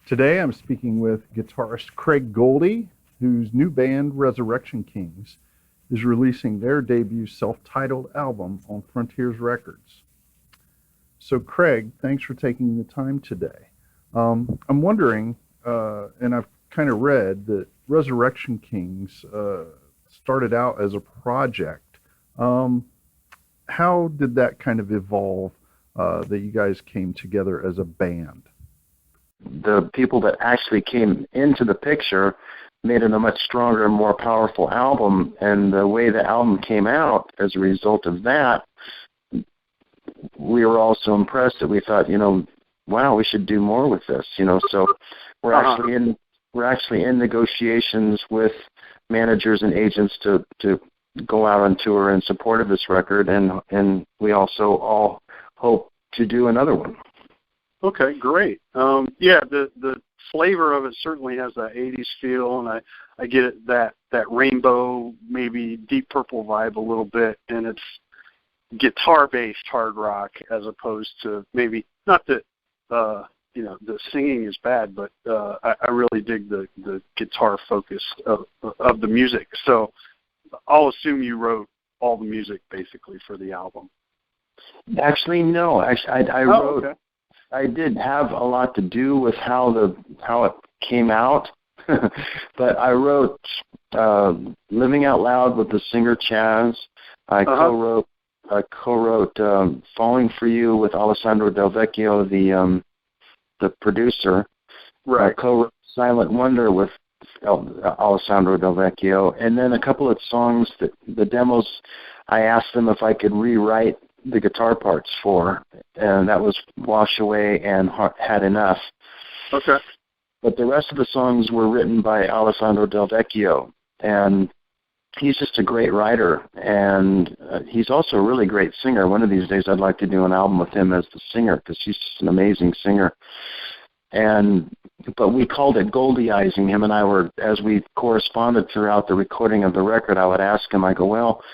Today I'm speaking with guitarist Craig Goldy, whose new band, Resurrection Kings, is releasing their debut self-titled album on Frontiers Records. So Craig, thanks for taking the time today. I'm wondering, and I've kind of read that Resurrection Kings started out as a project. How did that kind of evolve that you guys came together as a band? The people that actually came into the picture made it a much stronger and more powerful album, and the way the album came out as a result of that, we were all so impressed that we thought, wow, we should do more with this, so we're actually in negotiations with managers and agents to go out on tour in support of this record, and we also all hope to do another one. Okay, great. The flavor of it certainly has that 80s feel, and I get it, that rainbow, maybe Deep Purple vibe a little bit, and it's guitar-based hard rock as opposed to maybe, not that, the singing is bad, but I really dig the guitar focus of the music. So I'll assume you wrote all the music basically for the album. Actually, no. I wrote. Okay. I did have a lot to do with how it came out, but I wrote "Living Out Loud" with the singer Chaz. I co-wrote "Falling for You" with Alessandro Del Vecchio, the producer. Right. I co-wrote "Silent Wonder" with Alessandro Del Vecchio, and then a couple of songs that the demos, I asked them if I could rewrite the guitar parts for, and that was "Wash Away" and "Had Enough." Okay. But the rest of the songs were written by Alessandro Del Vecchio, and he's just a great writer, and he's also a really great singer. One of these days I'd like to do an album with him as the singer, because he's just an amazing singer. But we called it Goldyizing. Him and I were, as we corresponded throughout the recording of the record, I would ask him, I go, well,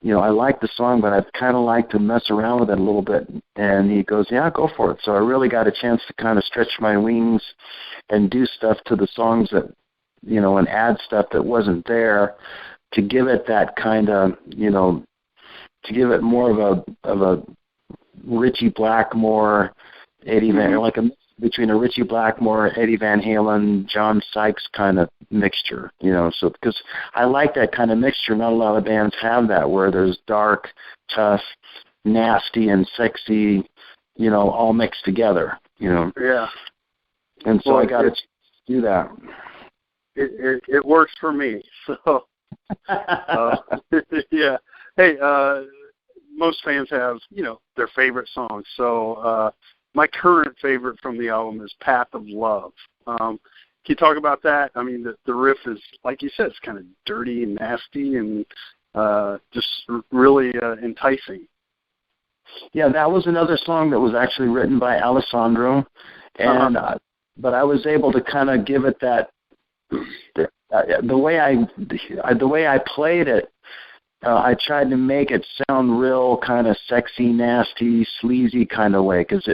I like the song, but I'd kind of like to mess around with it a little bit. And he goes, yeah, go for it. So I really got a chance to kind of stretch my wings and do stuff to the songs that, and add stuff that wasn't there to give it that kind of, to give it more of a Ritchie Blackmore, Eddie Van, like a between a Ritchie Blackmore, Eddie Van Halen, John Sykes kind of mixture, so because I like that kind of mixture. Not a lot of bands have that, where there's dark, tough, nasty, and sexy, all mixed together, Yeah. And so I got to do that. It works for me, so, yeah. Hey, most fans have, their favorite songs, so, my current favorite from the album is "Path of Love." Can you talk about that? I mean, the riff is, like you said, it's kind of dirty and nasty and just really enticing. Yeah, that was another song that was actually written by Alessandro, and but I was able to kind of give it that the way I played it. I tried to make it sound real kind of sexy, nasty, sleazy kind of way, because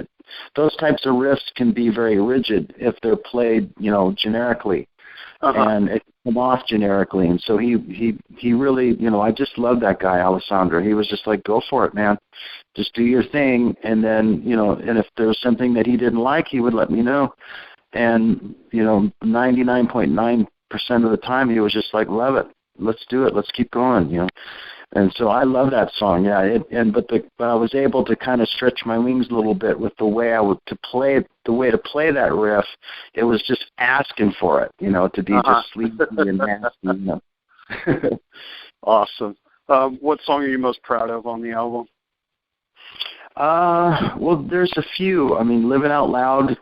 those types of riffs can be very rigid if they're played, generically, and it can come off generically. And so he really, I just love that guy, Alessandro. He was just like, go for it, man. Just do your thing. And then, and if there was something that he didn't like, he would let me know. And, 99.9% of the time, he was just like, love it. Let's do it. Let's keep going, And so I love that song, yeah. But I was able to kind of stretch my wings a little bit with the way to play that riff. It was just asking for it, to be just sleazy and nasty. Awesome. What song are you most proud of on the album? Well, there's a few. I mean, "Living Out Loud,"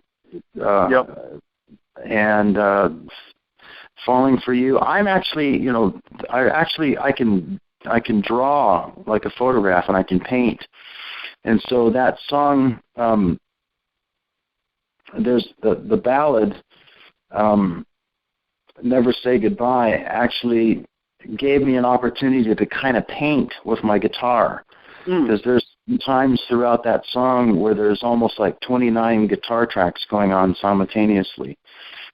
and "Falling for You." I'm actually, I can draw like a photograph, and I can paint. And so that song, there's the ballad, "Never Say Goodbye," actually gave me an opportunity to kind of paint with my guitar. Because times throughout that song where there's almost like 29 guitar tracks going on simultaneously,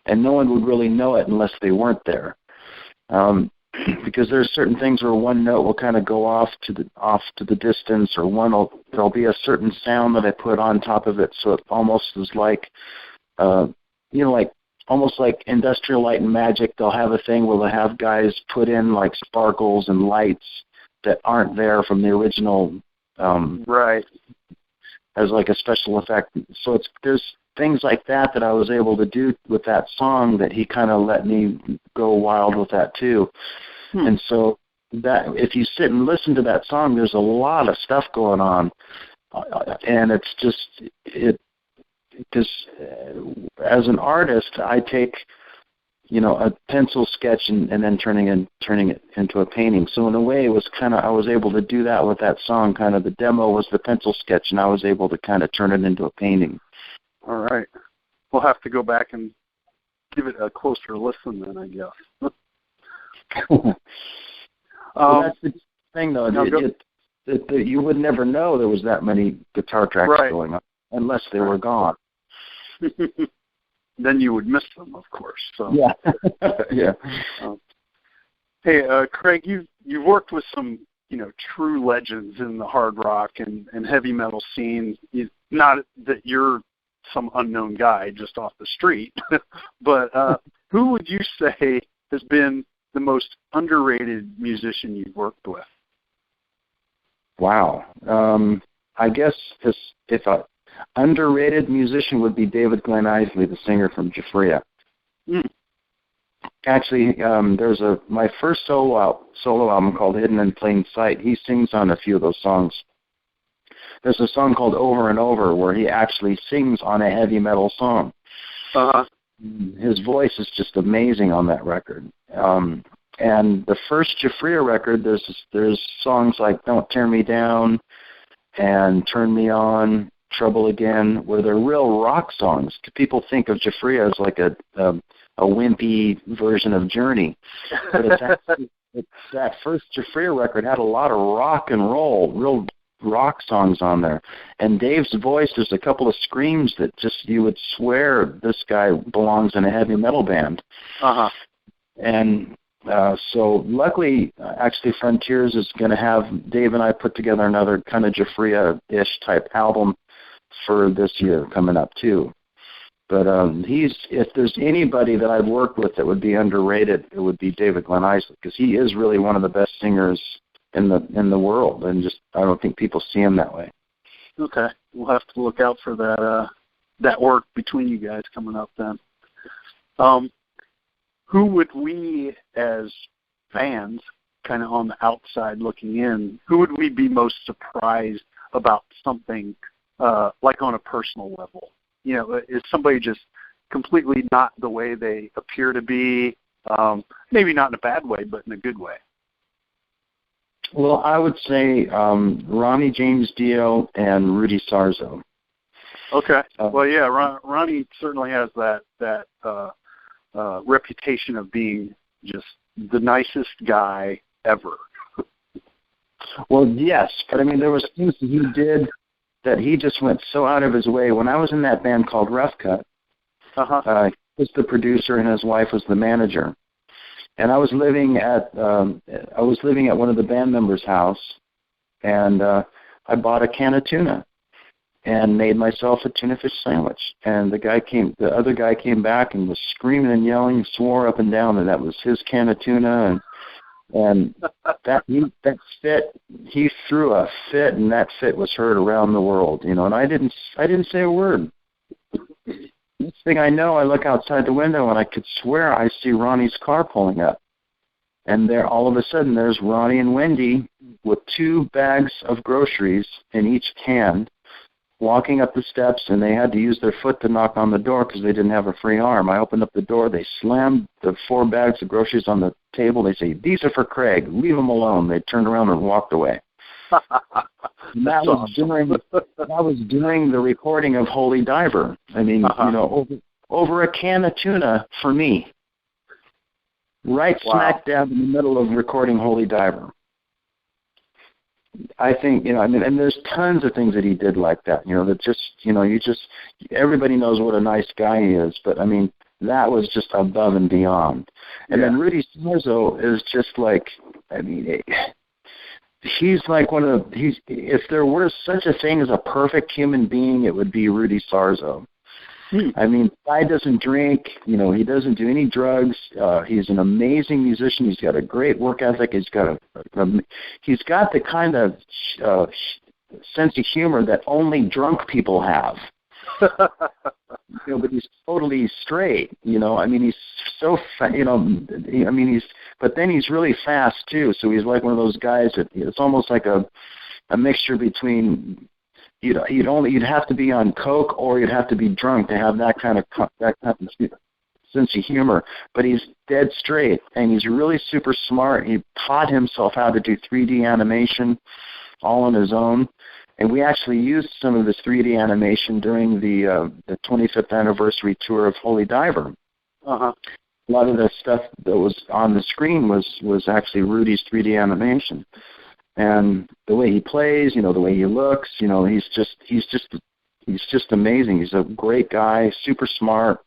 and no one would really know it unless they weren't there. Because there's certain things where one note will kind of go off to the distance, or there'll be a certain sound that I put on top of it, so it almost is like, like almost like Industrial Light and Magic. They'll have a thing where they'll have guys put in like sparkles and lights that aren't there from the original, right, as like a special effect. So there's things like that I was able to do with that song that he kind of let me go wild with that too. And so that if you sit and listen to that song, there's a lot of stuff going on, and it's just because as an artist, I take a pencil sketch and then turning it into a painting. So in a way, it was I was able to do that with that song. Kind of the demo was the pencil sketch, and I was able to kind of turn it into a painting. All right. We'll have to go back and give it a closer listen then, I guess. Well, that's the thing, though. You would never know there was that many guitar tracks going on unless they were gone. Then you would miss them, of course. So. Yeah. Yeah. Hey, Craig, you've worked with some true legends in the hard rock and heavy metal scene. Not that you're some unknown guy just off the street, but who would you say has been the most underrated musician you've worked with? Wow. I guess if a underrated musician would be David Glenn Isley, the singer from Jafria. Actually, there's my first solo album called Hidden in Plain Sight. He sings on a few of those songs. There's a song called Over and Over where he actually sings on a heavy metal song. Uh-huh. His voice is just amazing on that record. And the first Jafria record, there's songs like Don't Tear Me Down and Turn Me On, Trouble Again, where they're real rock songs. People think of Jafria as like a wimpy version of Journey. But that first Jafria record had a lot of rock and roll, real rock songs on there. And Dave's voice, there's a couple of screams that just you would swear this guy belongs in a heavy metal band. Uh-huh. And so luckily, actually, Frontiers is going to have Dave and I put together another kind of Jafria-ish type album for this year coming up too. But if there's anybody that I've worked with that would be underrated, it would be David Glenn Isley, because he is really one of the best singers in the world, and just I don't think people see him that way. Okay, we'll have to look out for that work between you guys coming up then. Who would we, as fans, kind of on the outside looking in, who would we be most surprised about something like on a personal level? Is somebody just completely not the way they appear to be? Maybe not in a bad way, but in a good way. Well, I would say Ronnie James Dio and Rudy Sarzo. Okay. Well, yeah, Ronnie certainly has that reputation of being just the nicest guy ever. Well, yes, but I mean, there was things that he did that he just went so out of his way. When I was in that band called Rough Cut, he was the producer and his wife was the manager. And I was living at one of the band members' house, and I bought a can of tuna and made myself a tuna fish sandwich. And the other guy came back and was screaming and yelling, swore up and down that was his can of tuna, and that fit, he threw a fit, and that fit was heard around the world, and I didn't say a word. Next thing I know, I look outside the window and I could swear I see Ronnie's car pulling up. And there, all of a sudden, there's Ronnie and Wendy with 2 bags of groceries in each can, walking up the steps, and they had to use their foot to knock on the door because they didn't have a free arm. I opened up the door. They slammed the 4 bags of groceries on the table. They say, "These are for Craig. Leave them alone." They turned around and walked away. That was during the recording of Holy Diver. I mean, over a can of tuna for me. Right smack dab in the middle of recording Holy Diver. I think, I mean, and there's tons of things that he did like that, that just, everybody knows what a nice guy he is, but I mean, that was just above and beyond. And then Rudy Sarzo is just like, I mean, he's like if there were such a thing as a perfect human being, it would be Rudy Sarzo. I mean, the guy doesn't drink, he doesn't do any drugs. He's an amazing musician. He's got a great work ethic. He's got the kind of sense of humor that only drunk people have. But he's totally straight. I mean, he's so but then he's really fast too. So he's like one of those guys that it's almost like a mixture between. You'd have to be on coke or you'd have to be drunk to have that kind of sense of humor. But he's dead straight, and he's really super smart. He taught himself how to do 3D animation all on his own, and we actually used some of his 3D animation during the 25th anniversary tour of Holy Diver. A lot of the stuff that was on the screen was actually Rudy's 3D animation. And the way he plays, the way he looks, he's just amazing. He's a great guy, super smart.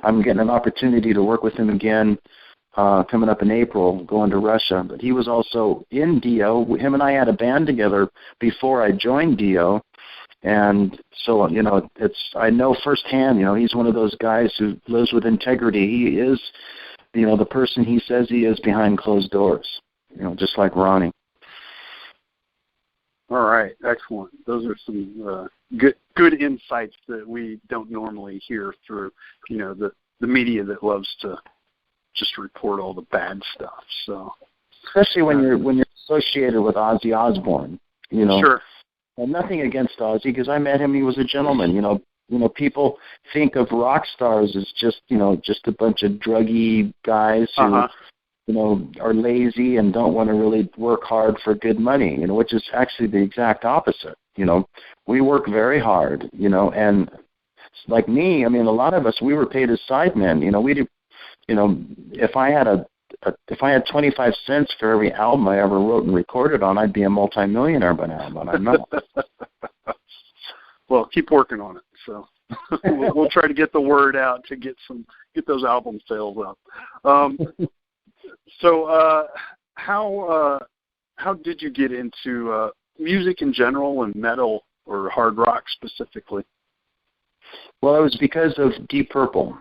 I'm getting an opportunity to work with him again coming up in April, going to Russia. But he was also in Dio. Him and I had a band together before I joined Dio. And so, I know firsthand, he's one of those guys who lives with integrity. He is, the person he says he is behind closed doors, just like Ronnie. All right, excellent. Those are some good insights that we don't normally hear through, the media that loves to just report all the bad stuff. So, especially when you're associated with Ozzy Osbourne, Sure. And nothing against Ozzy, because I met him. He was a gentleman. People think of rock stars as just a bunch of druggy guys who. Are lazy and don't want to really work hard for good money, which is actually the exact opposite. We work very hard, and like me, I mean, a lot of us, we were paid as sidemen. We do, if I had 25 cents for every album I ever wrote and recorded on, I'd be a multimillionaire by now, but I'm not. Well, keep working on it. So we'll try to get the word out to get those album sales up. So how did you get into music in general and metal or hard rock specifically? Well, it was because of Deep Purple.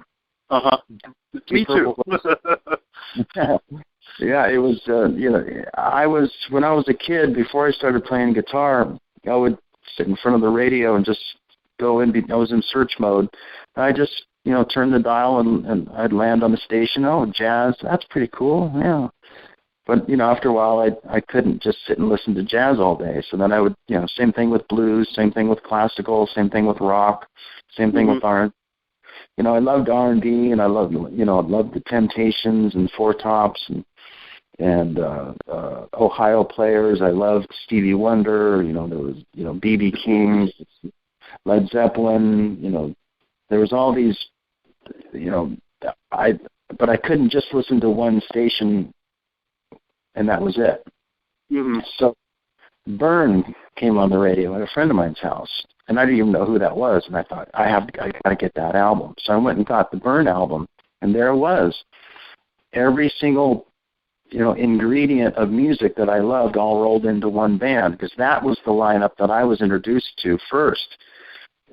Me too. Yeah, it was. When I was a kid, before I started playing guitar, I would sit in front of the radio and just go in. I was in search mode. I just turn the dial and I'd land on the station. Oh, jazz, that's pretty cool. Yeah. But, after a while I couldn't just sit and listen to jazz all day. So then I would, same thing with blues, same thing with classical, same thing with rock, same thing with R&B. I loved R&B and I loved the Temptations and Four Tops and Ohio Players. I loved Stevie Wonder. There was, B.B. King, Led Zeppelin, there was all these, but I couldn't just listen to one station, and that was it. So Burn came on the radio at a friend of mine's house, and I didn't even know who that was, and I thought, I got to get that album. So I went and got the Burn album, and there it was. Every single, ingredient of music that I loved all rolled into one band, because that was the lineup that I was introduced to first.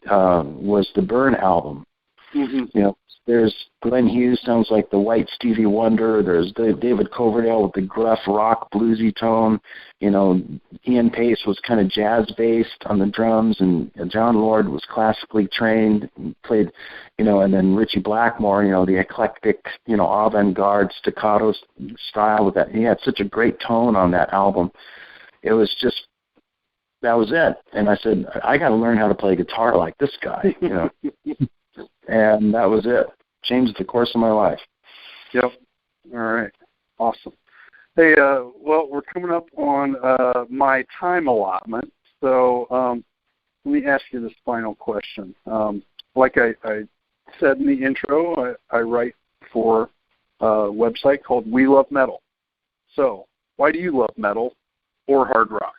Was the Burn album. There's Glenn Hughes, sounds like the white Stevie Wonder. There's David Coverdale with the gruff rock bluesy tone. Ian Pace was kind of jazz-based on the drums, and John Lord was classically trained and played, and then Ritchie Blackmore, the eclectic, avant-garde staccato style with that. He had such a great tone on that album. It was just, that was it. And I said, I got to learn how to play guitar like this guy, And that was it. Changed the course of my life. Yep. All right. Awesome. Hey, well, we're coming up on my time allotment. So let me ask you this final question. Like I said in the intro, I write for a website called We Love Metal. So why do you love metal or hard rock?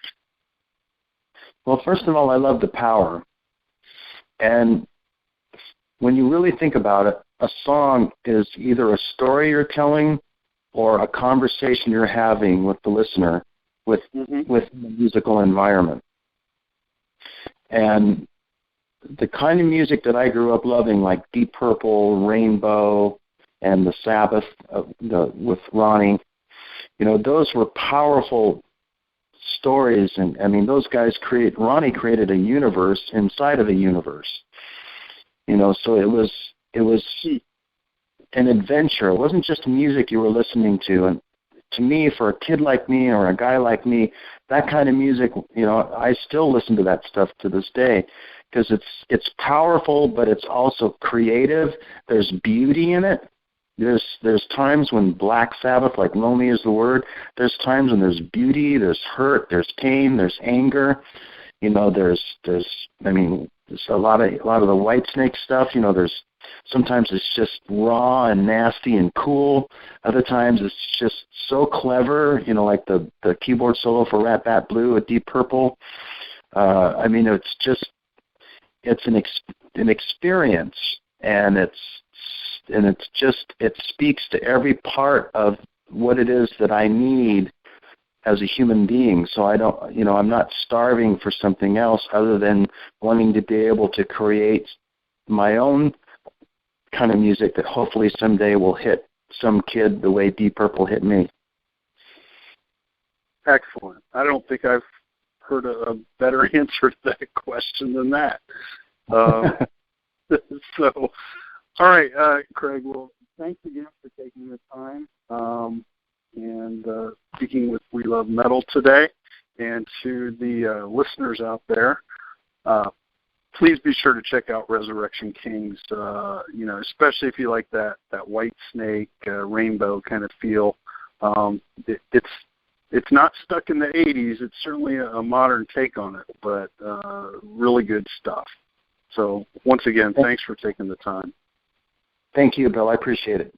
Well, first of all, I love the power. And when you really think about it, a song is either a story you're telling or a conversation you're having with the listener with the musical environment. And the kind of music that I grew up loving, like Deep Purple, Rainbow, and the Sabbath with Ronnie, those were powerful stories. And I mean, those guys Ronnie created a universe inside of a universe. So it was an adventure. It wasn't just music you were listening to. And to me, for a kid like me or a guy like me, that kind of music, I still listen to that stuff to this day because it's powerful, but it's also creative. There's beauty in it. There's times when Black Sabbath, like Lonely Is the Word, there's times when there's beauty, there's hurt, there's pain, there's anger. There's a lot of the Whitesnake stuff. There's sometimes it's just raw and nasty and cool. Other times it's just so clever. Like the keyboard solo for Rat Bat Blue at Deep Purple. It's an experience, and it speaks to every part of what it is that I need as a human being. So I'm not starving for something else other than wanting to be able to create my own kind of music that hopefully someday will hit some kid the way Deep Purple hit me. Excellent. I don't think I've heard a better answer to that question than that. So, all right, Craig, well, thanks again for taking the time and speaking with We Love Metal today. And to the listeners out there, please be sure to check out Resurrection Kings, especially if you like that Whitesnake, Rainbow kind of feel. It's not stuck in the 80s. It's certainly a modern take on it, but really good stuff. So once again, thanks for taking the time. Thank you, Bill. I appreciate it.